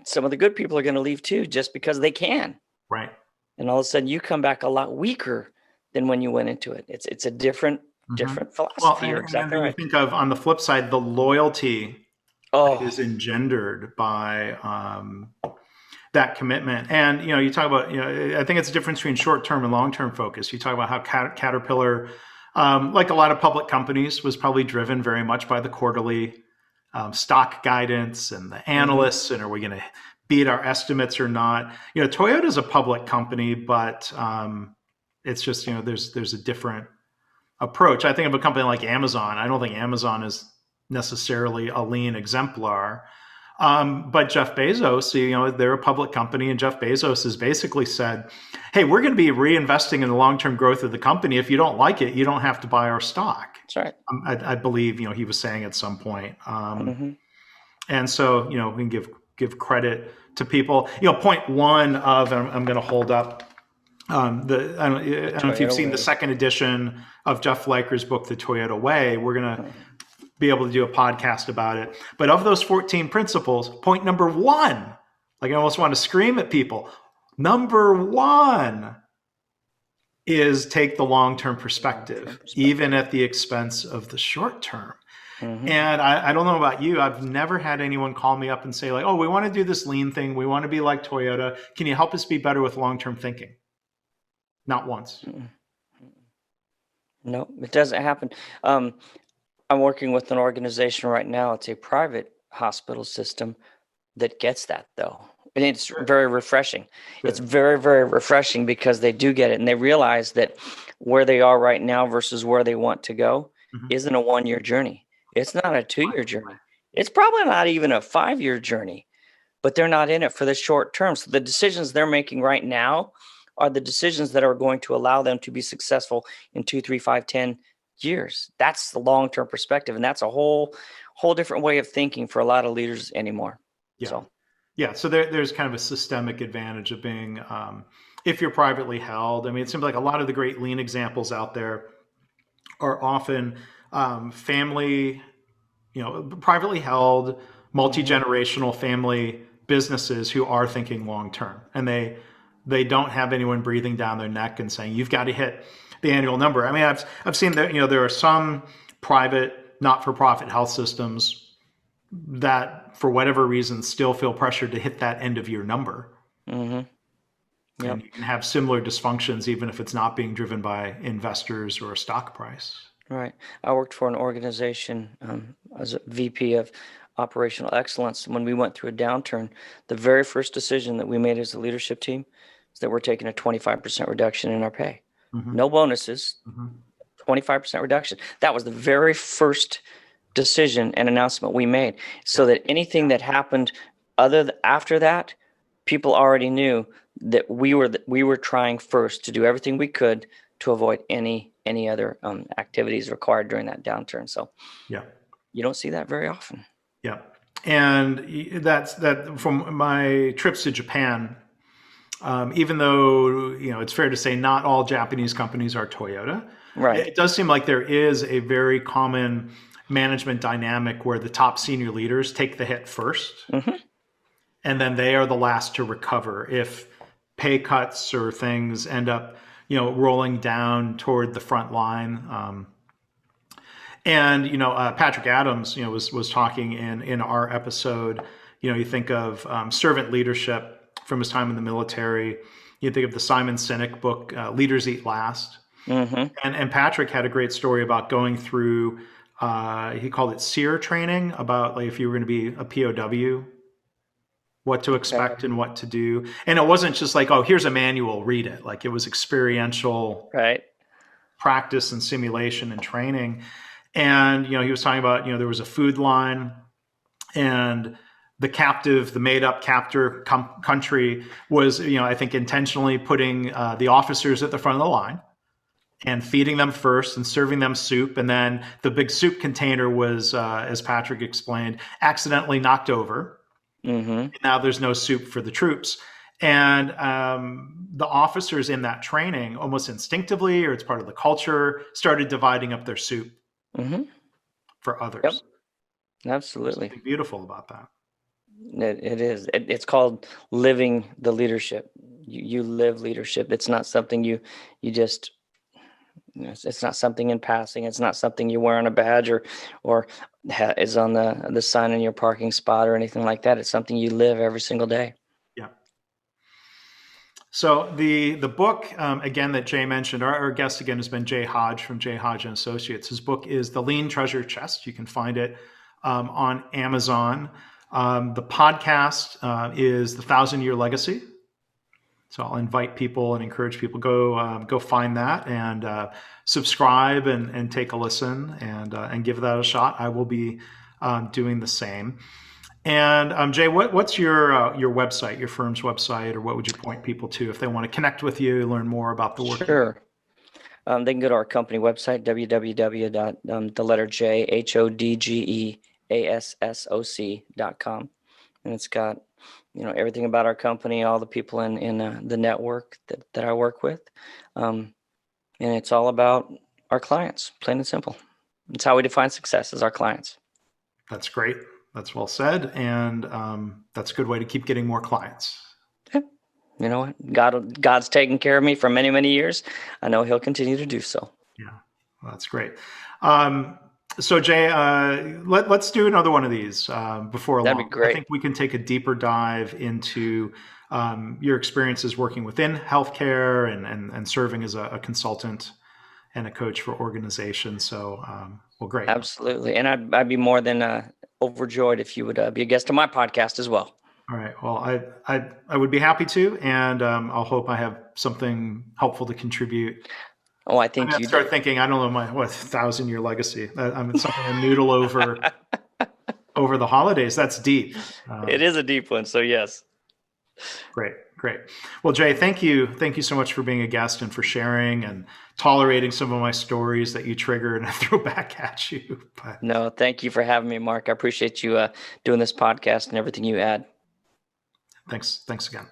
some of the good people are going to leave too, just because they can. Right. And all of a sudden you come back a lot weaker than when you went into it. It's a different philosophy. Well, You're exactly right. You think of, on the flip side, the loyalty that is engendered by that commitment. And, you talk about, I think it's a difference between short-term and long-term focus. You talk about how Caterpillar, like a lot of public companies, was probably driven very much by the quarterly stock guidance and the analysts, and are we going to beat our estimates or not? Toyota's a public company, but it's just, there's a different approach. I think of a company like Amazon. I don't think Amazon is necessarily a lean exemplar. But Jeff Bezos, they're a public company, and Jeff Bezos has basically said, hey, we're going to be reinvesting in the long-term growth of the company. If you don't like it, you don't have to buy our stock. That's right. I believe, he was saying at some point. Mm-hmm. And so, we can give credit to people. Point one of, I'm going to hold up I don't know if you've seen the second edition of Jeff Fleiker's book, The Toyota Way. We're going to be able to do a podcast about it. But of those 14 principles, point number one, like I almost want to scream at people, number one is take the long-term perspective, even at the expense of the short term. Mm-hmm. And I don't know about you, I've never had anyone call me up and say like, oh, we want to do this lean thing. We want to be like Toyota. Can you help us be better with long-term thinking? Not once. No, it doesn't happen. I'm working with an organization right now. It's a private hospital system that gets that, though. And it's very refreshing. Good. It's very, very refreshing because they do get it. And they realize that where they are right now versus where they want to go isn't a 1-year journey. It's not a 2-year journey. It's probably not even a 5-year journey, but they're not in it for the short term. So the decisions they're making right now are the decisions that are going to allow them to be successful in 2, 3, 5, 10 years. That's the long-term perspective. And that's a whole different way of thinking for a lot of leaders anymore. Yeah. So there's kind of a systemic advantage of being, if you're privately held. I mean, it seems like a lot of the great lean examples out there are often family, privately held, multi-generational family businesses who are thinking long-term. And they don't have anyone breathing down their neck and saying, you've got to hit the annual number. I mean, I've seen that, there are some private, not-for-profit health systems that, for whatever reason, still feel pressured to hit that end-of-year number. Mm-hmm. Yep. And you can have similar dysfunctions, even if it's not being driven by investors or a stock price. Right. I worked for an organization as a VP of operational excellence. When we went through a downturn, the very first decision that we made as a leadership team is that we're taking a 25% reduction in our pay. Mm-hmm. No bonuses, 25% reduction. That was the very first decision and announcement we made, so that anything that happened after that, people already knew that we were trying first to do everything we could to avoid any other activities required during that downturn. So you don't see that very often. Yeah. And that's from my trips to Japan. Even though, it's fair to say not all Japanese companies are Toyota. Right. It does seem like there is a very common management dynamic where the top senior leaders take the hit first, and then they are the last to recover if pay cuts or things end up, rolling down toward the front line. Patrick Adams, was talking in our episode. You think of servant leadership from his time in the military. You think of the Simon Sinek book, Leaders Eat Last. And Patrick had a great story about going through, he called it SEER training, about like if you were going to be a POW, what to expect and what to do. And it wasn't just like, oh, here's a manual, read it. Like it was experiential practice and simulation and training. And, he was talking about, there was a food line, and the made up captor country was, I think intentionally putting the officers at the front of the line and feeding them first and serving them soup. And then the big soup container was, as Patrick explained, accidentally knocked over. And now there's no soup for the troops. And the officers in that training, almost instinctively, or it's part of the culture, started dividing up their soup for others. Yep. Absolutely. There's something beautiful about that. It is. It's called living the leadership. You live leadership. It's not something you just, it's not something in passing. It's not something you wear on a badge or is on the sign in your parking spot or anything like that. It's something you live every single day. Yeah. So the book, again, that Jay mentioned, our guest again has been Jay Hodge from Jay Hodge and Associates. His book is The Lean Treasure Chest. You can find it on Amazon. The podcast is The 1,000-Year Legacy. So I'll invite people and encourage people, go find that and subscribe and take a listen and give that a shot. I will be doing the same. And Jay, what's your website, your firm's website, or what would you point people to if they want to connect with you, learn more about the work you do? Sure. They can go to our company website, www. The letter J, HODGEASSOC.com. And it's got, everything about our company, all the people in the network that I work with. And it's all about our clients, plain and simple. It's how we define success as our clients. That's great. That's well said, and that's a good way to keep getting more clients. Yeah. You know what? God's taken care of me for many, many years. I know He'll continue to do so. Yeah, well, that's great. So Jay, let's do another one of these before That'd be long. I great. think we can take a deeper dive into your experiences working within healthcare and serving as a consultant and a coach for organizations. So, well, great. Absolutely. And I'd be more than overjoyed if you would be a guest on my podcast as well. All right. Well, I would be happy to, and I'll hope I have something helpful to contribute. Oh, I I'm think gonna you start do. thinking. I don't know my 1,000-year legacy. I'm something to noodle over the holidays. That's deep. It is a deep one. So yes. Great, great. Well, Jay, thank you so much for being a guest and for sharing and tolerating some of my stories that you trigger and I throw back at you. But No, thank you for having me, Mark. I appreciate you doing this podcast and everything you add. thanks again.